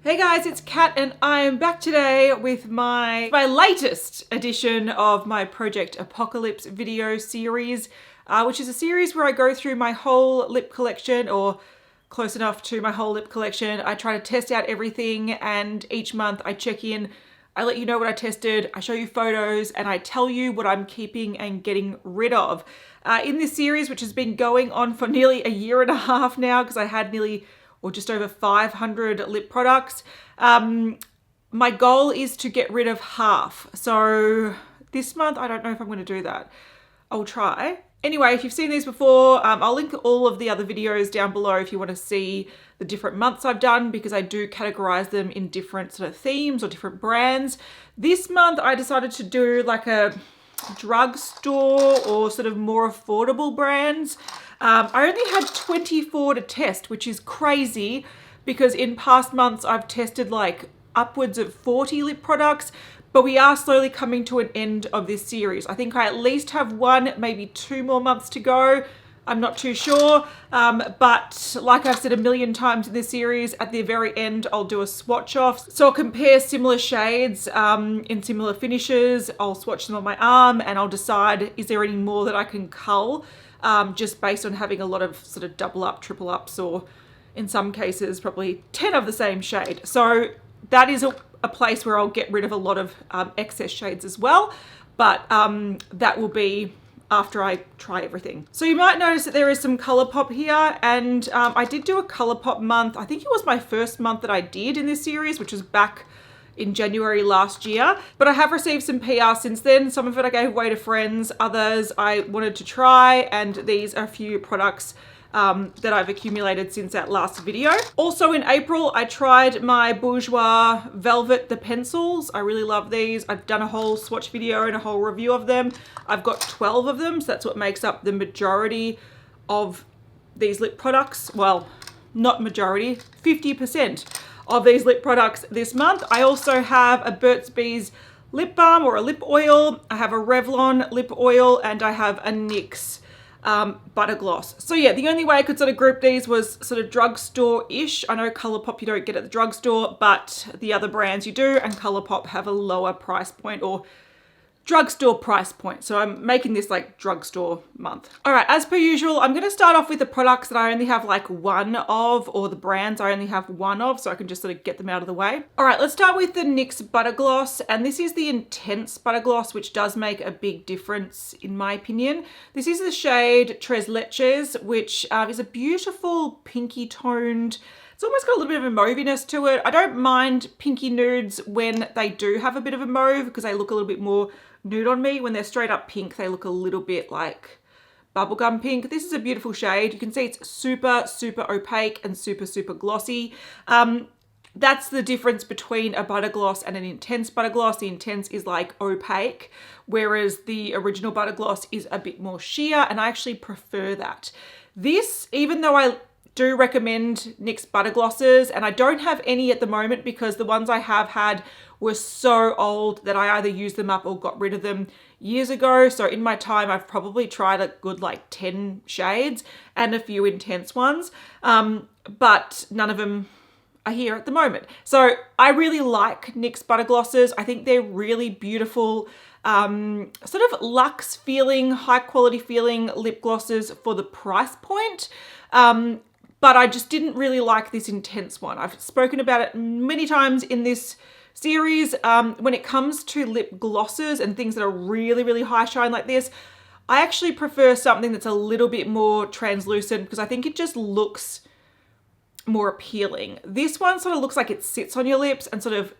Hey guys, it's Kat and I am back today with my latest edition of my Project Apocalypse video series, which is a series where I go through my whole lip collection, or close enough to my whole lip collection. I try to test out everything, and each month I check in, I let you know what I tested, I show you photos, and I tell you what I'm keeping and getting rid of. In this series, which has been going on for nearly a year and a half now, because I had nearly or just over 500 lip products. My goal is to get rid of half. So this month, I don't know if I'm going to do that. I'll try. Anyway, if you've seen these before, I'll link all of the other videos down below if you want to see the different months I've done, because I do categorize them in different sort of themes or different brands. This month, I decided to do like a drugstore or sort of more affordable brands. I only had 24 to test, which is crazy because in past months I've tested like upwards of 40 lip products, but we are slowly coming to an end of this series. I think I at least have one, maybe 2 more months to go. I'm not too sure, but like I've said a million times in this series, at the very end, I'll do a swatch off. So I'll compare similar shades in similar finishes. I'll swatch them on my arm and I'll decide, is there any more that I can cull, just based on having a lot of sort of double up, triple ups, or in some cases, probably 10 of the same shade. So that is a place where I'll get rid of a lot of excess shades as well, but that will be after I try everything. So you might notice that there is some Colourpop here, and I did do a Colourpop month. I think it was my first month that I did in this series, which was back in January last year, but I have received some PR since then. Some of it I gave away to friends, others I wanted to try, and these are a few products that I've accumulated since that last video. Also in April, I tried my Bourjois Velvet, the pencils. I really love these. I've done a whole swatch video and a whole review of them. I've got 12 of them, so that's what makes up the majority of these lip products. Well, not majority, 50% of these lip products this month. I also have a Burt's Bees lip balm or a lip oil. I have a Revlon lip oil, and I have a NYX butter gloss. So yeah, the only way I could sort of group these was sort of drugstore-ish. I know Colourpop you don't get at the drugstore, but the other brands you do, and Colourpop have a lower price point, or drugstore price point. So I'm making this like drugstore month. All right, as per usual, I'm gonna start off with the products that I only have like one of, or the brands I only have one of, so I can just sort of get them out of the way. All right, let's start with the NYX Butter Gloss, and this is the Intense Butter Gloss, which does make a big difference in my opinion. This is the shade Tres Leches, which is a beautiful pinky toned, it's almost got a little bit of a mauviness to it. I don't mind pinky nudes when they do have a bit of a mauve, because they look a little bit more nude on me. When they're straight up pink, they look a little bit like bubblegum pink. This is a beautiful shade. You can see it's super, super opaque and super, super glossy. That's the difference between a butter gloss and an intense butter gloss. The intense is like opaque, whereas the original butter gloss is a bit more sheer, and I actually prefer that. This, even though I do recommend NYX butter glosses, and I don't have any at the moment because the ones I have had were so old that I either used them up or got rid of them years ago. So in my time, I've probably tried a good like 10 shades and a few intense ones, but none of them are here at the moment. So I really like NYX butter glosses. I think they're really beautiful, sort of luxe feeling, high quality feeling lip glosses for the price point. But I just didn't really like this intense one. I've spoken about it many times in this series. When it comes to lip glosses and things that are really, really high shine like this, I actually prefer something that's a little bit more translucent, because I think it just looks more appealing. This one sort of looks like it sits on your lips and sort of,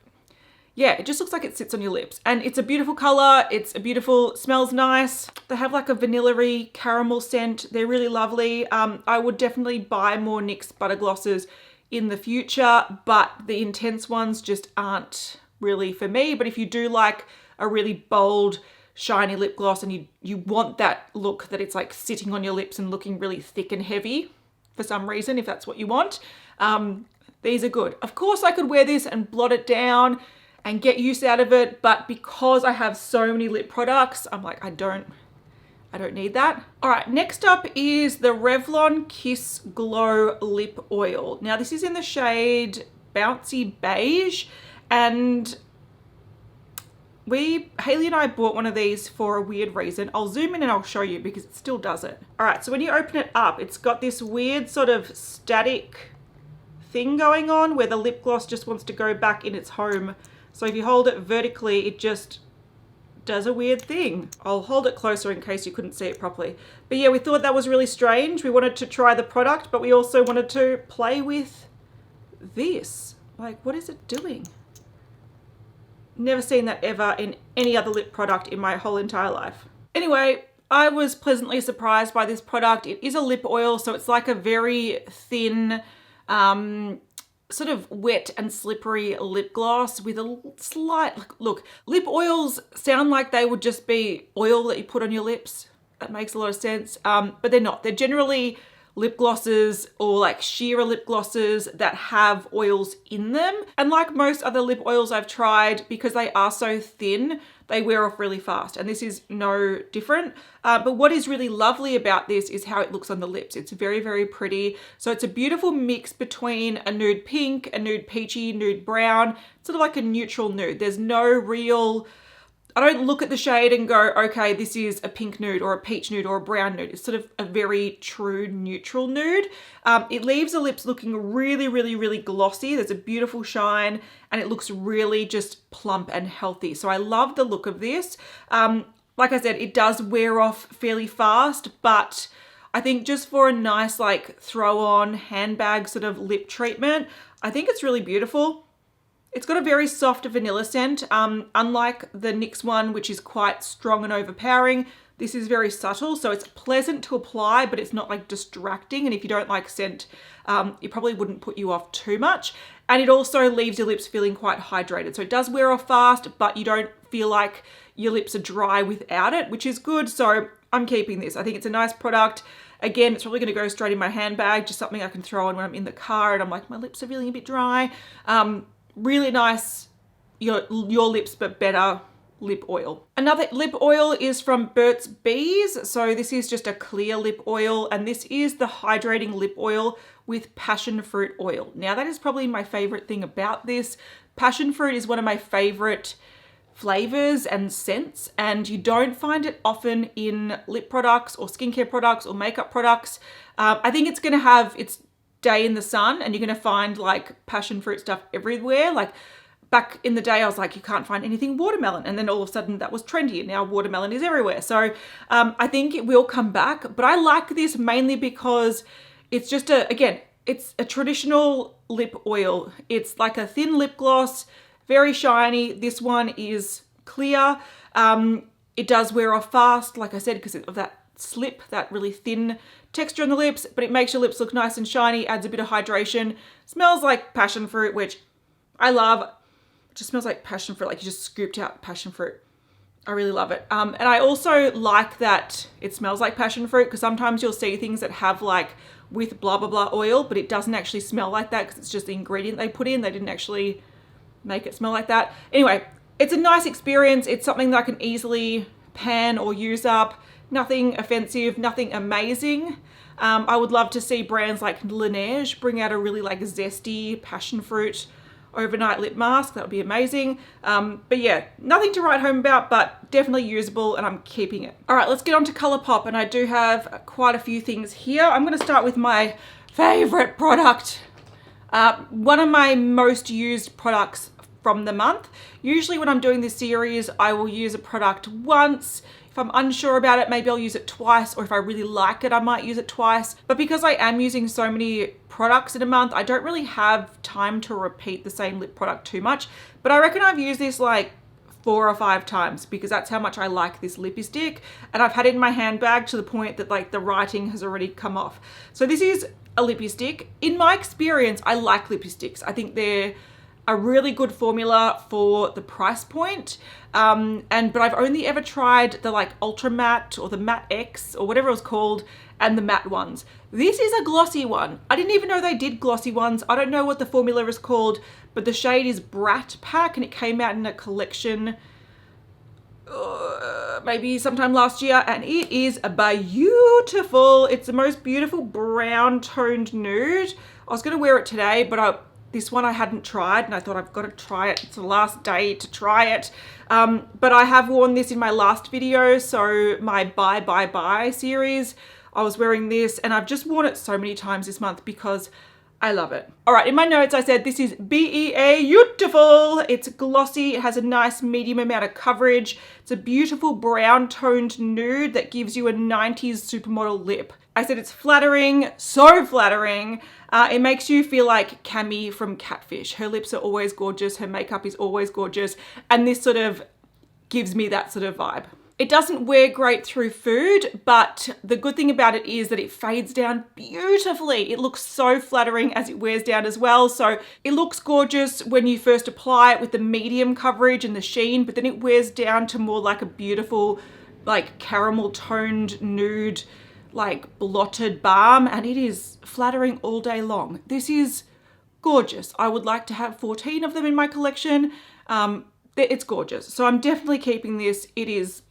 yeah, it just looks like it sits on your lips. And it's a beautiful color. It's a beautiful, smells nice. They have like a vanilla-y caramel scent. They're really lovely. I would definitely buy more NYX butter glosses in the future, but the intense ones just aren't really for me. But if you do like a really bold, shiny lip gloss, and you want that look that it's like sitting on your lips and looking really thick and heavy for some reason, if that's what you want, these are good. Of course, I could wear this and blot it down and get use out of it, but because I have so many lip products, I'm like, I don't need that. All right, next up is the Revlon Kiss Glow Lip Oil. Now this is in the shade Bouncy Beige, and Haley and I bought one of these for a weird reason. I'll zoom in and I'll show you because it still does it. All right, so when you open it up, it's got this weird sort of static thing going on where the lip gloss just wants to go back in its home. So if you hold it vertically, it just does a weird thing. I'll hold it closer in case you couldn't see it properly. But yeah, we thought that was really strange. We wanted to try the product, but we also wanted to play with this. Like, what is it doing? Never seen that ever in any other lip product in my whole entire life. Anyway, I was pleasantly surprised by this product. It is a lip oil, so it's like a very thin, sort of wet and slippery lip gloss with a slight, look, lip oils sound like they would just be oil that you put on your lips. That makes a lot of sense, but they're not. They're generally lip glosses or like sheer lip glosses that have oils in them. And like most other lip oils I've tried, because they are so thin, they wear off really fast. And this is no different. But what is really lovely about this is how it looks on the lips. It's very, very pretty. So it's a beautiful mix between a nude pink, a nude peachy, nude brown, sort of like a neutral nude. There's no real, I don't look at the shade and go, okay, this is a pink nude or a peach nude or a brown nude. It's sort of a very true neutral nude. It leaves the lips looking really, really, really glossy. There's a beautiful shine and it looks really just plump and healthy. So I love the look of this. Like I said, it does wear off fairly fast, but I think just for a nice like throw on handbag sort of lip treatment, I think it's really beautiful. It's got a very soft vanilla scent, unlike the NYX one, which is quite strong and overpowering. This is very subtle, so it's pleasant to apply, but it's not like distracting. And if you don't like scent, it probably wouldn't put you off too much. And it also leaves your lips feeling quite hydrated. So it does wear off fast, but you don't feel like your lips are dry without it, which is good. So I'm keeping this. I think it's a nice product. Again, it's probably going to go straight in my handbag, just something I can throw on when I'm in the car and I'm like, my lips are feeling a bit dry. Really nice, your lips, but better lip oil. Another lip oil is from Burt's Bees. So this is just a clear lip oil, and this is the hydrating lip oil with passion fruit oil. Now that is probably my favorite thing about this. Passion fruit is one of my favorite flavors and scents, and you don't find it often in lip products or skincare products or makeup products. I think it's gonna have its day in the sun and you're going to find like passion fruit stuff everywhere. Like back in the day, I was like, you can't find anything watermelon. And then all of a sudden that was trendy and now watermelon is everywhere. So I think it will come back, but I like this mainly because it's just it's a traditional lip oil. It's like a thin lip gloss, very shiny. This one is clear. It does wear off fast, like I said, because of that slip, that really thin texture on the lips, but it makes your lips look nice and shiny, adds a bit of hydration. Smells like passion fruit, which I love. It just smells like passion fruit, like you just scooped out passion fruit. I really love it. And I also like that it smells like passion fruit, because sometimes you'll see things that have like with blah, blah, blah oil, but it doesn't actually smell like that because it's just the ingredient they put in. They didn't actually make it smell like that. Anyway, it's a nice experience. It's something that I can easily pan or use up. Nothing offensive, nothing amazing. I would love to see brands like Leches bring out a really like zesty passion fruit overnight lip mask. That would be amazing. But yeah, nothing to write home about, but definitely usable, and I'm keeping it. All right, let's get on to Colourpop, and I do have quite a few things here. I'm gonna start with my favorite product. One of my most used products from the month. Usually when I'm doing this series, I will use a product once. If I'm unsure about it, maybe I'll use it twice, or if I really like it, I might use it twice. But because I am using so many products in a month, I don't really have time to repeat the same lip product too much. But I reckon I've used this like 4 or 5 times because that's how much I like this Lippie stick. And I've had it in my handbag to the point that like the writing has already come off. So this is a Lippie stick. In my experience, I like Lippie sticks. I think they're a really good formula for the price point. But I've only ever tried the like Ultra Matte or the Matte X or whatever it was called, and the matte ones. This is a glossy one. I didn't even know they did glossy ones. I don't know what the formula is called, but the shade is Brat Pack, and it came out in a collection maybe sometime last year, and it is beautiful. It's the most beautiful brown toned nude. I was gonna wear it today, but This one I hadn't tried and I thought I've got to try it. It's the last day to try it. But I have worn this in my last video. So my Bye Bye Bye series, I was wearing this and I've just worn it so many times this month because I love it. All right, in my notes I said this is Beautiful. It's glossy, it has a nice medium amount of coverage. It's a beautiful brown toned nude that gives you a 90s supermodel lip. I said it's flattering, so flattering. It makes you feel like Cami from Catfish. Her lips are always gorgeous, her makeup is always gorgeous, and this sort of gives me that sort of vibe. It doesn't wear great through food, but the good thing about it is that it fades down beautifully. It looks so flattering as it wears down as well. So it looks gorgeous when you first apply it with the medium coverage and the sheen, but then it wears down to more like a beautiful, like caramel toned nude, like blotted balm, and it is flattering all day long. This is gorgeous. I would like to have 14 of them in my collection. It's gorgeous. So I'm definitely keeping this. It is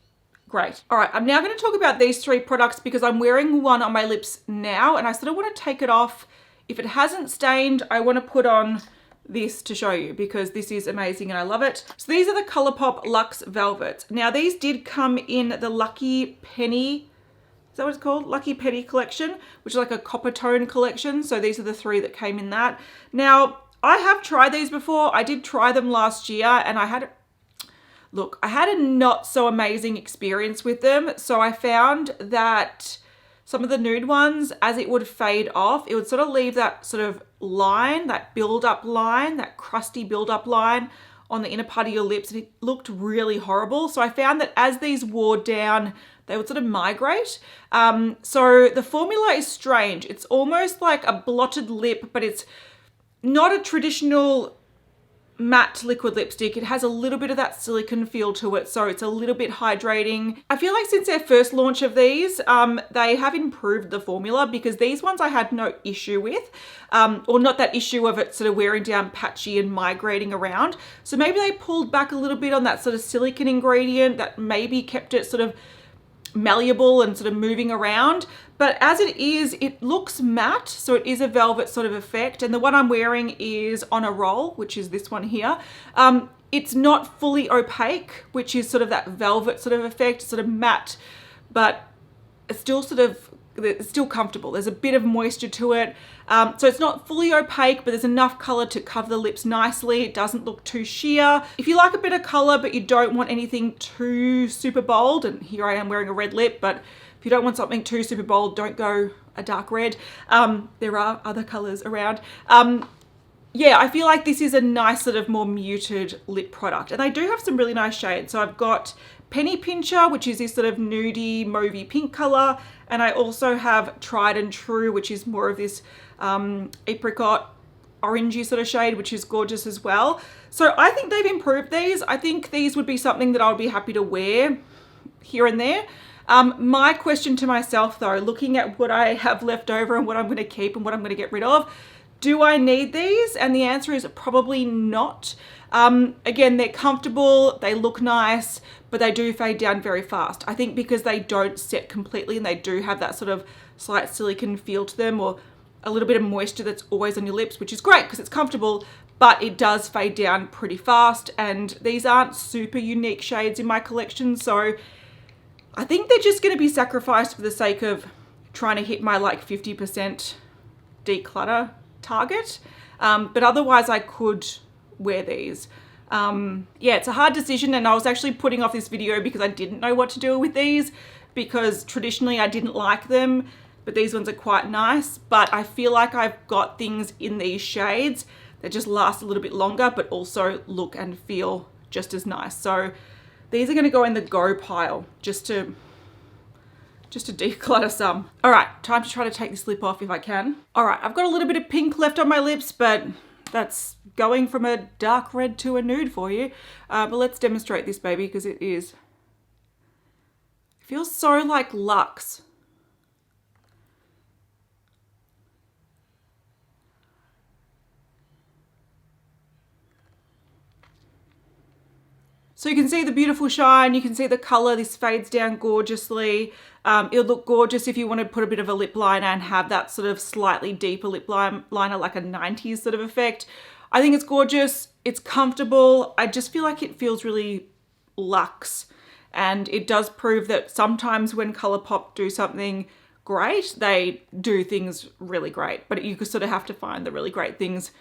great. All right, I'm now going to talk about these three products because I'm wearing one on my lips now and I sort of want to take it off. If it hasn't stained, I want to put on this to show you because this is amazing and I love it. So these are the Colourpop Luxe Velvets. Now these did come in the Lucky Penny, is that what it's called? Lucky Penny collection, which is like a copper tone collection. So these are the three that came in that. Now I have tried these before. I did try them last year and I had a not so amazing experience with them. So I found that some of the nude ones, as it would fade off, it would sort of leave that sort of line, that build-up line, that crusty build-up line on the inner part of your lips, and it looked really horrible. So I found that as these wore down, they would sort of migrate. So the formula is strange. It's almost like a blotted lip, but it's not a traditional matte liquid lipstick. It has a little bit of that silicone feel to it, so it's a little bit hydrating. I feel like since their first launch of these, they have improved the formula because these ones I had no issue with, or not that issue of it sort of wearing down patchy and migrating around. So maybe they pulled back a little bit on that sort of silicone ingredient that maybe kept it sort of malleable and sort of moving around. But as it is, it looks matte, so it is a velvet sort of effect. And the one I'm wearing is on a roll, which is this one here. It's not fully opaque, which is sort of that velvet sort of effect, sort of matte, but it's still it's still comfortable. There's a bit of moisture to it. So it's not fully opaque, but there's enough color to cover the lips nicely. It doesn't look too sheer. If you like a bit of color, but you don't want anything too super bold, and here I am wearing a red lip, but if you don't want something too super bold, don't go a dark red. There are other colors around. Yeah, I feel like this is a nice sort of more muted lip product, and they do have some really nice shades. So I've got Penny Pincher, which is this sort of nudie mauvey pink color, and I also have Tried and True, which is more of this apricot orangey sort of shade, which is gorgeous as well. So I think they've improved these. I think these would be something that I would be happy to wear here and there. My question to myself though, looking at what I have left over and what I'm going to keep and what I'm going to get rid of, do I need these? And the answer is probably not. Again, they're comfortable, they look nice, but they do fade down very fast. I think because they don't set completely and they do have that sort of slight silicone feel to them, or a little bit of moisture that's always on your lips, which is great because it's comfortable, but it does fade down pretty fast. And these aren't super unique shades in my collection, so I think they're just going to be sacrificed for the sake of trying to hit my like 50% declutter target. But otherwise I could wear these. Yeah, it's a hard decision, and I was actually putting off this video because I didn't know what to do with these, because traditionally I didn't like them, but these ones are quite nice. But I feel like I've got things in these shades that just last a little bit longer, but also look and feel just as nice. So these are going to go in the go pile just to declutter some. All right, time to try to take this lip off if I can. All right, I've got a little bit of pink left on my lips, but that's going from a dark red to a nude for you. But let's demonstrate this baby because it feels so like Luxe. So you can see the beautiful shine, you can see the color, this fades down gorgeously. It'll look gorgeous if you want to put a bit of a lip liner and have that sort of slightly deeper lip liner, like a 90s sort of effect. I think it's gorgeous, it's comfortable. I just feel like it feels really luxe, and it does prove that sometimes when Colourpop do something great, they do things really great, but you could sort of have to find the really great things,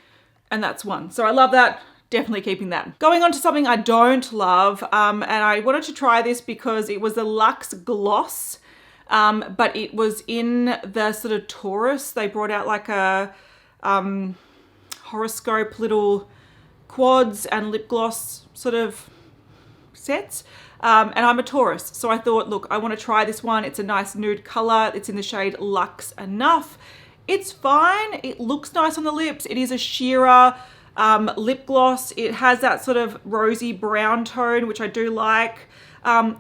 and that's one. So I love that. Definitely keeping that. Going on to something I don't love, and I wanted to try this because it was the Luxe Gloss, but it was in the sort of Taurus. They brought out like a horoscope little quads and lip gloss sort of sets. And I'm a Taurus, so I thought, look, I want to try this one. It's a nice nude color. It's in the shade Luxe Enough. It's fine. It looks nice on the lips. It is a sheerer lip gloss. It has that sort of rosy brown tone, which I do like.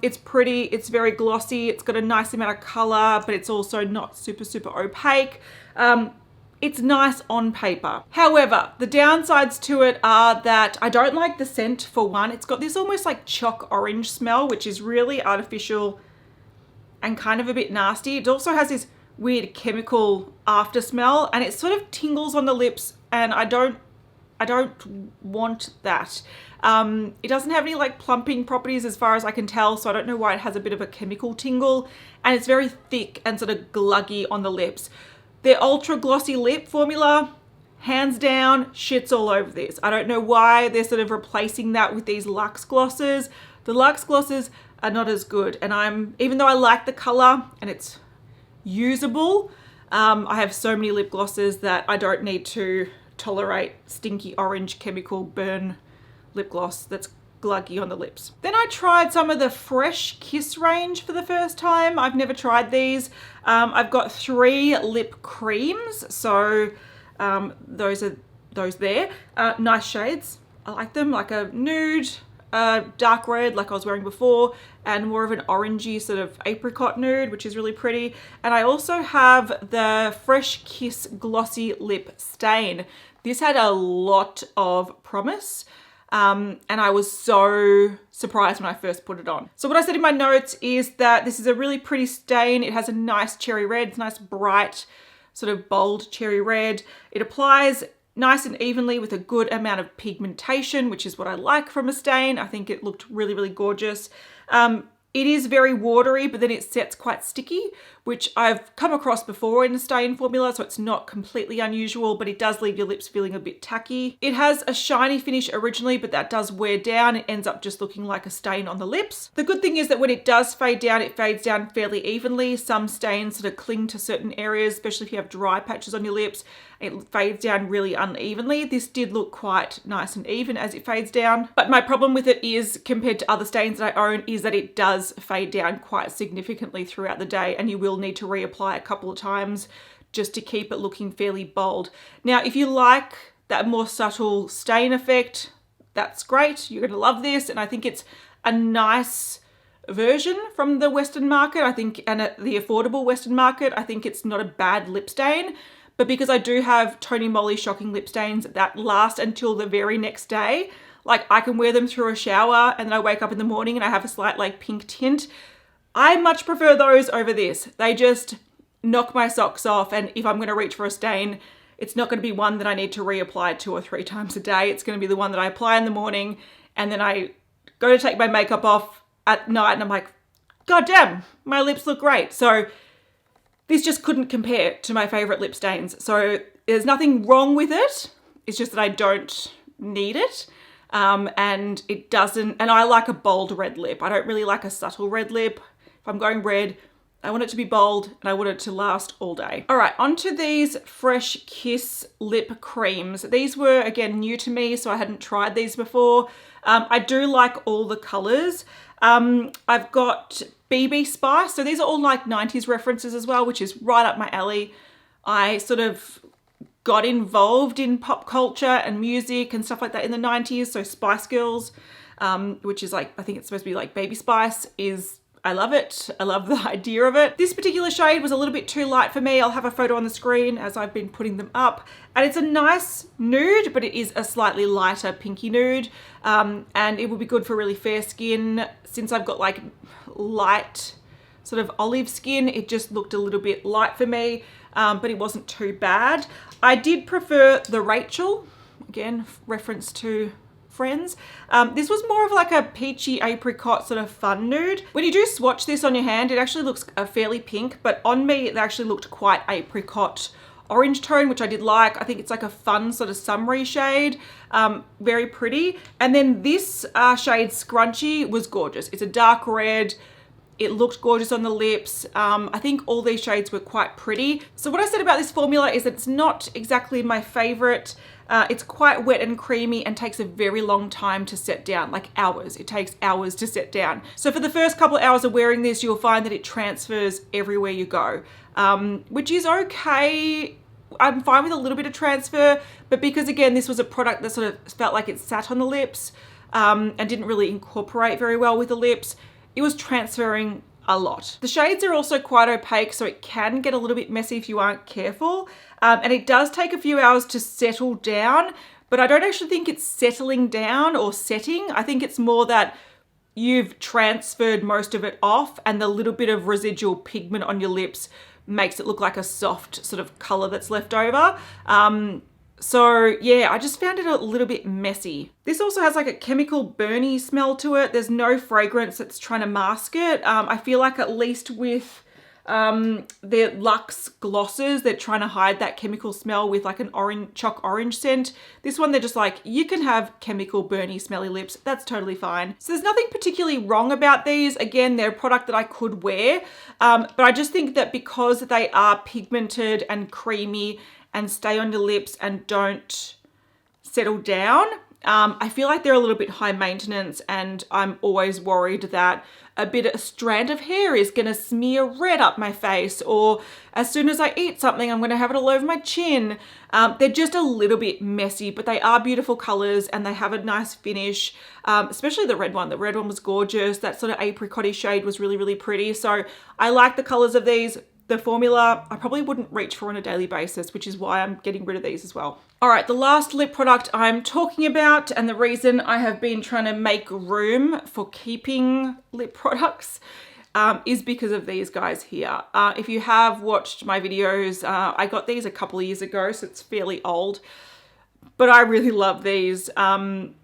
It's pretty, it's very glossy, it's got a nice amount of color, but it's also not super opaque. It's nice on paper. However, the downsides to it are that I don't like the scent for one. It's got this almost like chalk orange smell, which is really artificial and kind of a bit nasty. It also has this weird chemical after smell, and it sort of tingles on the lips, and I don't want that. It doesn't have any like plumping properties as far as I can tell, so I don't know why it has a bit of a chemical tingle, and it's very thick and sort of gluggy on the lips. Their ultra glossy lip formula, hands down, shits all over this. I don't know why they're sort of replacing that with these Luxe glosses. The Luxe glosses are not as good, and even though I like the color and it's usable, I have so many lip glosses that I don't need to tolerate stinky orange chemical burn lip gloss that's gluggy on the lips. Then I tried some of the Fresh Kiss range for the first time. I've never tried these. I've got 3 lip creams, so those are those there. Nice shades. I like them, like a nude, dark red like I was wearing before, and more of an orangey sort of apricot nude, which is really pretty. And I also have the Fresh Kiss Glossy Lip Stain. This had a lot of promise, and I was so surprised when I first put it on. So what I said in my notes is that this is a really pretty stain. It has a nice cherry red. It's nice bright, sort of bold cherry red. It applies nice and evenly with a good amount of pigmentation, which is what I like from a stain. I think it looked really gorgeous. It is very watery, but then it sets quite sticky, which I've come across before in a stain formula, so it's not completely unusual, but it does leave your lips feeling a bit tacky. It has a shiny finish originally, but that does wear down. It ends up just looking like a stain on the lips. The good thing is that when it does fade down, it fades down fairly evenly. Some stains sort of cling to certain areas, especially if you have dry patches on your lips. It fades down really unevenly. This did look quite nice and even as it fades down. But my problem with it is, compared to other stains that I own, is that it does fade down quite significantly throughout the day, and you will need to reapply a couple of times just to keep it looking fairly bold. Now, if you like that more subtle stain effect, that's great. You're gonna love this, and I think it's a nice version from the Western market. I think, and the affordable Western market, I think it's not a bad lip stain. But because I do have Tony Moly shocking lip stains that last until the very next day, like I can wear them through a shower and then I wake up in the morning and I have a slight like pink tint. I much prefer those over this. They just knock my socks off, and if I'm gonna reach for a stain, it's not gonna be one that I need to reapply 2 or 3 times a day. It's gonna be the one that I apply in the morning and then I go to take my makeup off at night and I'm like, God damn, my lips look great. So this just couldn't compare to my favorite lip stains. So there's nothing wrong with it. It's just that I don't need it. And it doesn't, and I like a bold red lip. I don't really like a subtle red lip. If I'm going red, I want it to be bold and I want it to last all day. All right, onto these Fresh Kiss lip creams. These were, again, new to me, so I hadn't tried these before. I do like all the colors. I've got BB Spice. So these are all like 90s references as well, which is right up my alley. I sort of got involved in pop culture and music and stuff like that in the 90s. So Spice Girls, which is like, I think it's supposed to be like Baby Spice, is I love it. I love the idea of it. This particular shade was a little bit too light for me. I'll have a photo on the screen as I've been putting them up. And it's a nice nude, but it is a slightly lighter pinky nude. And it will be good for really fair skin. Since I've got like light sort of olive skin, it just looked a little bit light for me, but it wasn't too bad. I did prefer the Rachel, again, reference to Friends. This was more of like a peachy apricot sort of fun nude. When you do swatch this on your hand, it actually looks fairly pink, but on me, it actually looked quite apricot orange tone, which I did like. I think it's like a fun sort of summery shade, very pretty. And then this shade Scrunchie was gorgeous. It's a dark red. It looked gorgeous on the lips. I think all these shades were quite pretty. So what I said about this formula is that it's not exactly my favorite. It's quite wet and creamy and takes a very long time to set down, like hours. It takes hours to set down. So for the first couple of hours of wearing this, you'll find that it transfers everywhere you go, which is okay. I'm fine with a little bit of transfer, but because again, this was a product that sort of felt like it sat on the lips and didn't really incorporate very well with the lips, it was transferring a lot. The shades are also quite opaque, so it can get a little bit messy if you aren't careful. And it does take a few hours to settle down, but I don't actually think it's settling down or setting. I think it's more that you've transferred most of it off and the little bit of residual pigment on your lips makes it look like a soft sort of color that's left over. So yeah, I just found it a little bit messy. This also has like a chemical burny smell to it. There's no fragrance that's trying to mask it. I feel like at least with the Luxe glosses, they're trying to hide that chemical smell with like an orange, chalk orange scent. This one, they're just like, you can have chemical burny smelly lips. That's totally fine. So there's nothing particularly wrong about these. Again, they're a product that I could wear. But I just think that because they are pigmented and creamy and stay on your lips and don't settle down, I feel like they're a little bit high maintenance, and I'm always worried that a strand of hair is gonna smear red up my face, or as soon as I eat something, I'm gonna have it all over my chin. They're just a little bit messy, but they are beautiful colors and they have a nice finish, especially the red one. The red one was gorgeous. That sort of apricot-y shade was really, really pretty. So I like the colors of these. The formula, I probably wouldn't reach for on a daily basis, which is why I'm getting rid of these as well. All right, the last lip product I'm talking about, and the reason I have been trying to make room for keeping lip products is because of these guys here. If you have watched my videos, I got these a couple of years ago, so it's fairly old, but I really love these. And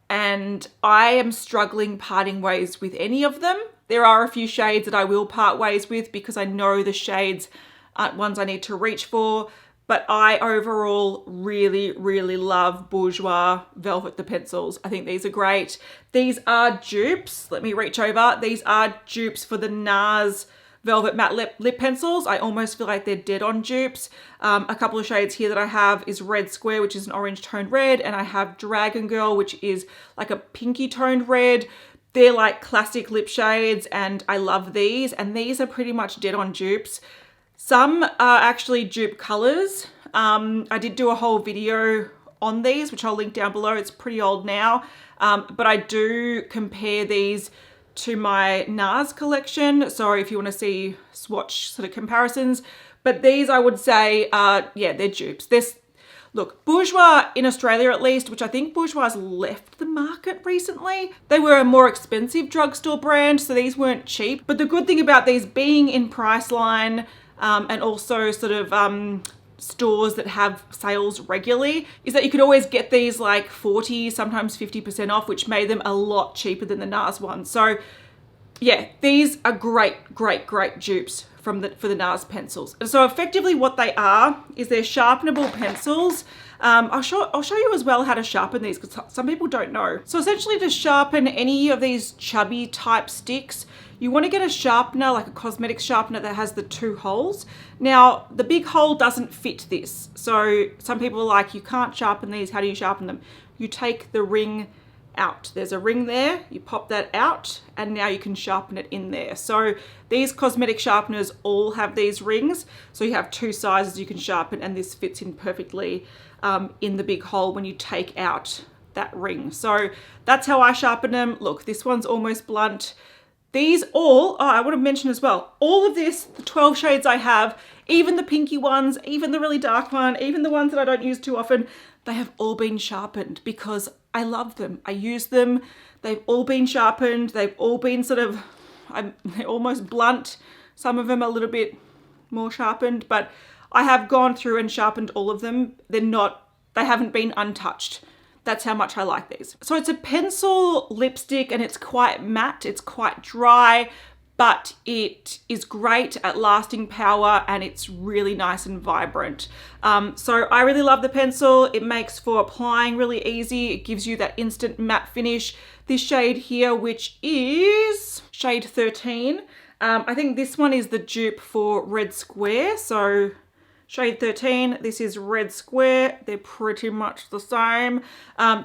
I am struggling parting ways with any of them. There are a few shades that I will part ways with because I know the shades aren't ones I need to reach for, but I overall really, really love Bourjois Velvet the pencils. I think these are great. These are dupes. Let me reach over. These are dupes for the NARS Velvet Matte Lip Pencils. I almost feel like they're dead on dupes. A couple of shades here that I have is Red Square, which is an orange toned red, and I have Dragon Girl, which is like a pinky toned red. They're like classic lip shades, and I love these, and these are pretty much dead on dupes. Some are actually dupe colors. I did do a whole video on these, which I'll link down below. It's pretty old now, but I do compare these to my NARS collection. So if you want to see swatch sort of comparisons, but these I would say are, yeah, they're dupes. Look, Bourjois in Australia at least, which I think Bourjois has left the market recently. They were a more expensive drugstore brand, so these weren't cheap. But the good thing about these being in Priceline and also sort of stores that have sales regularly is that you could always get these like 40, sometimes 50% off, which made them a lot cheaper than the NARS ones. So yeah, these are great, great, great dupes for the NARS pencils. And so effectively what they are is they're sharpenable pencils. I'll show you as well how to sharpen these because some people don't know. So essentially to sharpen any of these chubby type sticks, you want to get a sharpener, like a cosmetic sharpener that has the two holes. Now, the big hole doesn't fit this. So some people are like, you can't sharpen these. How do you sharpen them? You take the ring out. There's a ring there, you pop that out, and now you can sharpen it in there. So these cosmetic sharpeners all have these rings. So you have two sizes you can sharpen, and this fits in perfectly in the big hole when you take out that ring. So that's how I sharpen them. Look, this one's almost blunt. These all, oh, I want to mention as well, all of this, the 12 shades I have, even the pinky ones, even the really dark one, even the ones that I don't use too often, they have all been sharpened because I love them. I use them. They've all been sharpened. They've all been sort of, they're almost blunt. Some of them are a little bit more sharpened, but I have gone through and sharpened all of them. They haven't been untouched. That's how much I like these. So it's a pencil lipstick and it's quite matte. It's quite dry, but it is great at lasting power and it's really nice and vibrant. So I really love the pencil. It makes for applying really easy. It gives you that instant matte finish. This shade here, which is shade 13. I think this one is the dupe for Red Square. So shade 13, this is Red Square. They're pretty much the same.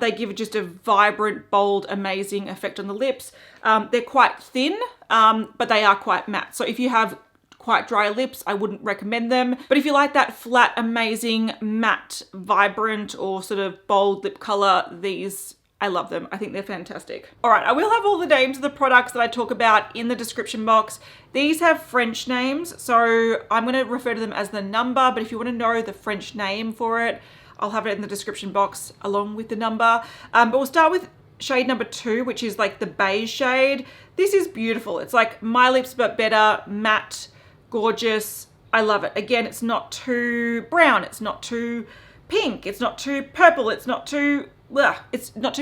They give just a vibrant, bold, amazing effect on the lips. They're quite thin, but they are quite matte. So if you have quite dry lips, I wouldn't recommend them. But if you like that flat, amazing, matte, vibrant, or sort of bold lip color, these, I love them. I think they're fantastic. All right, I will have all the names of the products that I talk about in the description box. These have French names, so I'm gonna refer to them as the number, but if you wanna know the French name for it, I'll have it in the description box along with the number. But we'll start with shade number 2, which is like the beige shade. This is beautiful. It's like My Lips but better, matte, gorgeous. I love it. Again, it's not too brown, it's not too pink, it's not too purple, it's not too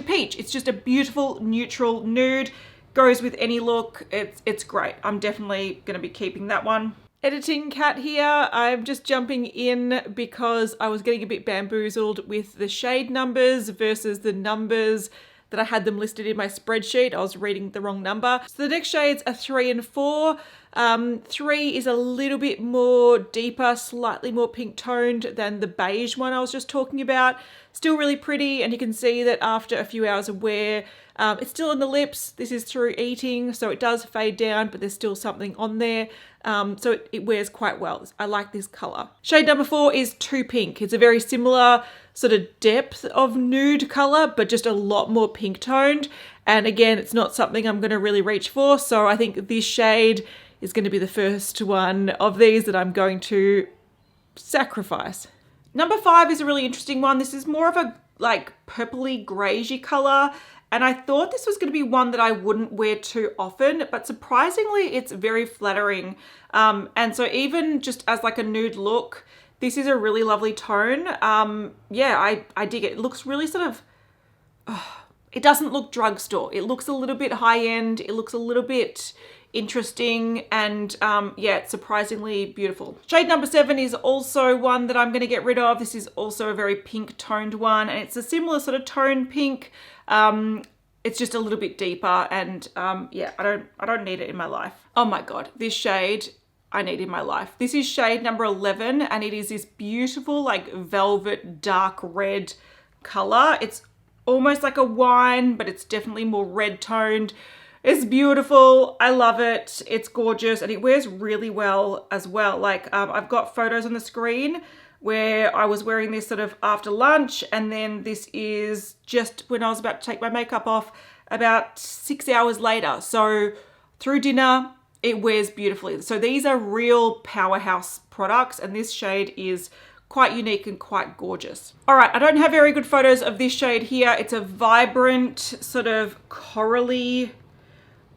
peach. It's just a beautiful neutral nude. Goes with any look. It's great. I'm definitely going to be keeping that one. Editing cat here. I'm just jumping in because I was getting a bit bamboozled with the shade numbers versus the numbers that I had them listed in my spreadsheet. I was reading the wrong number. So the next shades are 3 and 4. 3 is a little bit more deeper, slightly more pink toned than the beige one I was just talking about. Still really pretty, and you can see that after a few hours of wear, it's still on the lips. This is through eating, so it does fade down, but there's still something on there. So it wears quite well. I like this color. Shade number 4 is Too Pink. It's a very similar sort of depth of nude color, but just a lot more pink toned. And again, it's not something I'm going to really reach for. So I think this shade is going to be the first one of these that I'm going to sacrifice. Number 5 is a really interesting one. This is more of a like purpley greyish color. And I thought this was going to be one that I wouldn't wear too often, but surprisingly, it's very flattering. And so even just as like a nude look, this is a really lovely tone. Yeah, I dig it. It looks really sort of, it doesn't look drugstore. It looks a little bit high end. It looks a little bit interesting, and yeah, it's surprisingly beautiful. Shade number 7 is also one that I'm going to get rid of. This is also a very pink toned one, and it's a similar sort of tone pink. It's just a little bit deeper, and yeah, I don't need it in my life. Oh my god, this shade I need in my life. This is shade number 11, and it is this beautiful like velvet dark red color. It's almost like a wine, but it's definitely more red toned. It's beautiful. I love it. It's gorgeous, and it wears really well as well. Like I've got photos on the screen where I was wearing this sort of after lunch, and then this is just when I was about to take my makeup off about 6 hours later. So through dinner, it wears beautifully. So these are real powerhouse products, and this shade is quite unique and quite gorgeous. All right, I don't have very good photos of this shade here. It's a vibrant sort of corally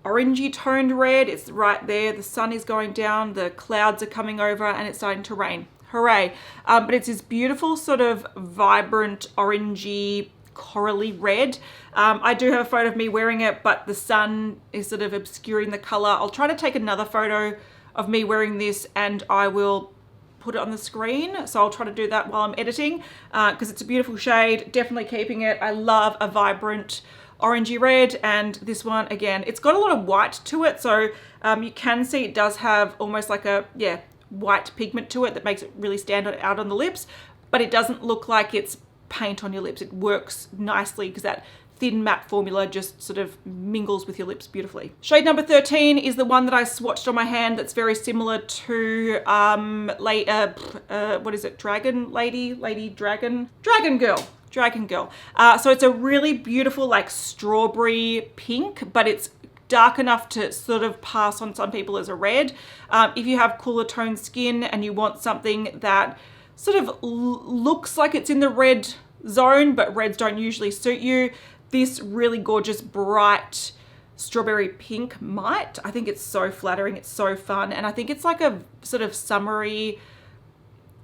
orangey toned red. It's right there. The sun is going down, the clouds are coming over, and it's starting to rain. Hooray. But it's this beautiful sort of vibrant orangey corally red. I do have a photo of me wearing it, but the sun is sort of obscuring the color. I'll try to take another photo of me wearing this, and I will put it on the screen. So I'll try to do that while I'm editing, because it's a beautiful shade. Definitely keeping it. I love a vibrant orangey red, and this one, again, it's got a lot of white to it. So you can see it does have almost like a, yeah, white pigment to it that makes it really stand out on the lips, but it doesn't look like it's paint on your lips. It works nicely because that thin matte formula just sort of mingles with your lips beautifully. Shade number 13 is the one that I swatched on my hand that's very similar to what is it, Dragon Girl. So it's a really beautiful like strawberry pink, but it's dark enough to sort of pass on some people as a red. If you have cooler toned skin and you want something that sort of looks like it's in the red zone, but reds don't usually suit you, this really gorgeous bright strawberry pink might. I think it's so flattering, it's so fun, and I think it's like a sort of summery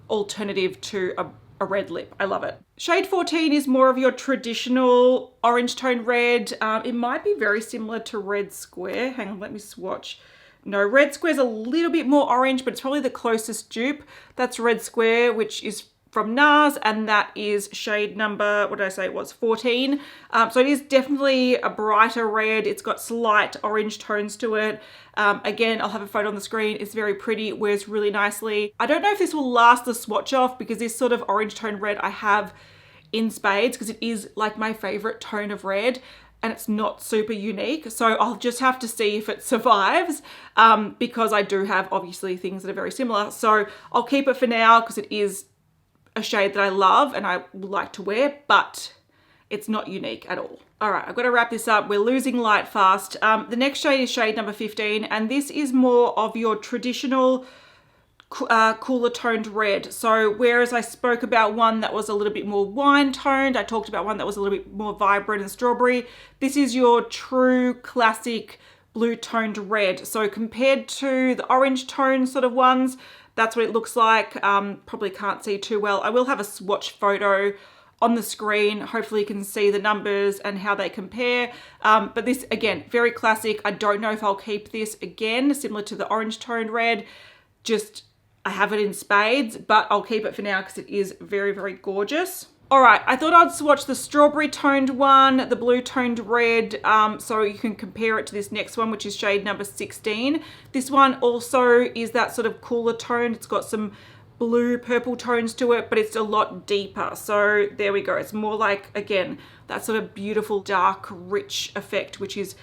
alternative to a red lip. I love it. Shade 14 is more of your traditional orange tone red. It might be very similar to Red Square. Hang on, let me swatch. No, Red Square's a little bit more orange, but it's probably the closest dupe. That's Red Square, which is from NARS, and that is shade number, what did I say it was, 14. So it is definitely a brighter red. It's got slight orange tones to it. Again, I'll have a photo on the screen. It's very pretty, wears really nicely. I don't know if this will last the swatch off because this sort of orange tone red I have in spades because it is like my favorite tone of red and it's not super unique. So I'll just have to see if it survives because I do have obviously things that are very similar. So I'll keep it for now because it is a shade that I love and I would like to wear, but it's not unique at all. All right, I've got to wrap this up. We're losing light fast. The next shade is shade number 15, and this is more of your traditional cooler toned red. So whereas I spoke about one that was a little bit more wine toned, I talked about one that was a little bit more vibrant and strawberry. This is your true classic blue toned red. So compared to the orange tone sort of ones, that's what it looks like. Probably can't see too well. I will have a swatch photo on the screen. Hopefully you can see the numbers and how they compare. But this, again, very classic. I don't know if I'll keep this again, similar to the orange toned red. Just, I have it in spades, but I'll keep it for now because it is very, very gorgeous. All right, I thought I'd swatch the strawberry toned one, the blue toned red, so you can compare it to this next one, which is shade number 16. This one also is that sort of cooler tone. It's got some blue purple tones to it, but it's a lot deeper. So there we go. It's more like, again, that sort of beautiful dark rich effect, which is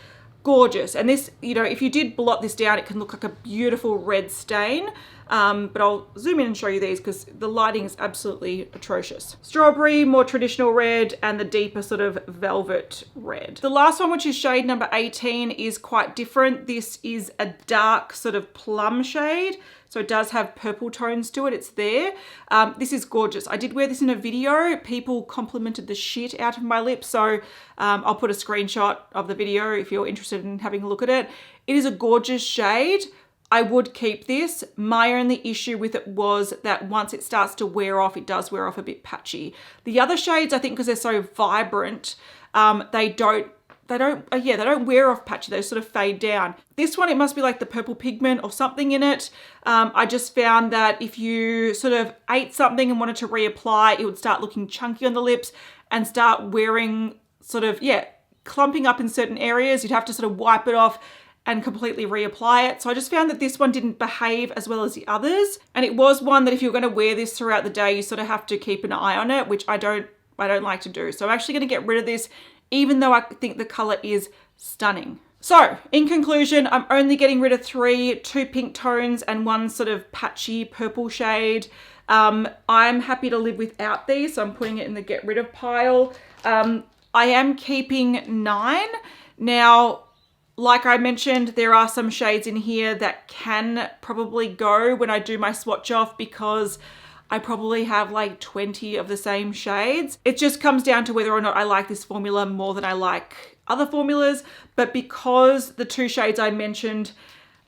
gorgeous. And this, you know, if you did blot this down, it can look like a beautiful red stain. But I'll zoom in and show you these because the lighting is absolutely atrocious. Strawberry, more traditional red, and the deeper sort of velvet red. The last one, which is shade number 18, is quite different. This is a dark sort of plum shade. So it does have purple tones to it. It's there. This is gorgeous. I did wear this in a video. People complimented the shit out of my lips. So I'll put a screenshot of the video if you're interested in having a look at it. It is a gorgeous shade. I would keep this. My only issue with it was that once it starts to wear off, it does wear off a bit patchy. The other shades, I think because they're so vibrant, they don't wear off patchy. They sort of fade down. This one, it must be like the purple pigment or something in it. I just found that if you sort of ate something and wanted to reapply, it would start looking chunky on the lips and start wearing sort of, clumping up in certain areas. You'd have to sort of wipe it off and completely reapply it. So I just found that this one didn't behave as well as the others. And it was one that if you're going to wear this throughout the day, you sort of have to keep an eye on it, which I don't like to do. So I'm actually going to get rid of this, even though I think the color is stunning. So in conclusion, I'm only getting rid of 2 pink tones and 1 sort of patchy purple shade. I'm happy to live without these, so I'm putting it in the get rid of pile. I am keeping 9. Now, like I mentioned, there are some shades in here that can probably go when I do my swatch off because I probably have like 20 of the same shades. It just comes down to whether or not I like this formula more than I like other formulas. But because the 2 shades I mentioned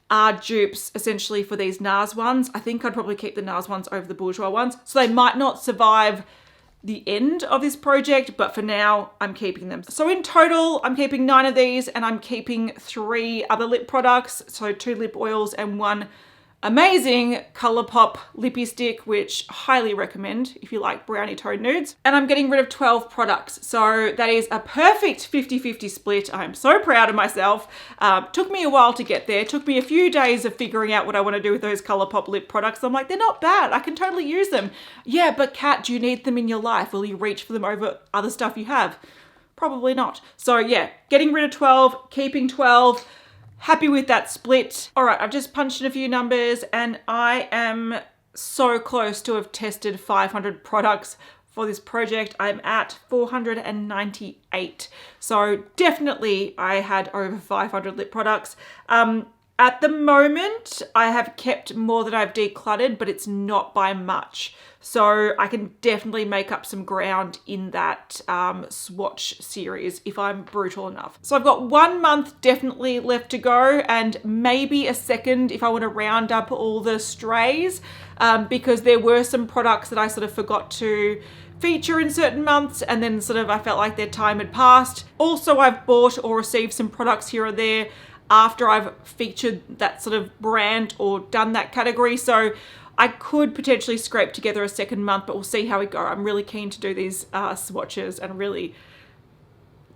are dupes essentially for these NARS ones, I think I'd probably keep the NARS ones over the Bourjois ones. So they might not survive the end of this project, but for now I'm keeping them. So in total, I'm keeping 9 of these and I'm keeping 3 other lip products. So 2 lip oils and 1 amazing Colourpop Lippie stick, which I highly recommend if you like brownie tone nudes. And I'm getting rid of 12 products. So that is a perfect 50-50 split. I'm so proud of myself. Took me a while to get there. Took me a few days of figuring out what I want to do with those Colourpop lip products. I'm like, they're not bad. I can totally use them. Yeah, but Kat, do you need them in your life? Will you reach for them over other stuff you have? Probably not. So yeah, getting rid of 12, keeping 12. Happy with that split. All right, I've just punched in a few numbers and I am so close to have tested 500 products for this project. I'm at 498. So definitely I had over 500 lip products. At the moment, I have kept more than I've decluttered, but it's not by much. So I can definitely make up some ground in that swatch series if I'm brutal enough. So I've got 1 month definitely left to go, and maybe a second if I want to round up all the strays, because there were some products that I sort of forgot to feature in certain months, and then sort of I felt like their time had passed. Also, I've bought or received some products here or there after I've featured that sort of brand or done that category. So I could potentially scrape together a second month, but we'll see how we go. I'm really keen to do these swatches and really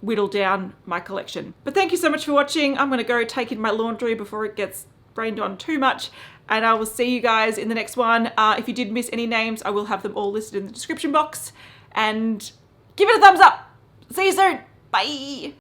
whittle down my collection. But thank you so much for watching. I'm gonna go take in my laundry before it gets rained on too much, and I will see you guys in the next one. If you did miss any names, I will have them all listed in the description box, and give it a thumbs up. See you soon. Bye.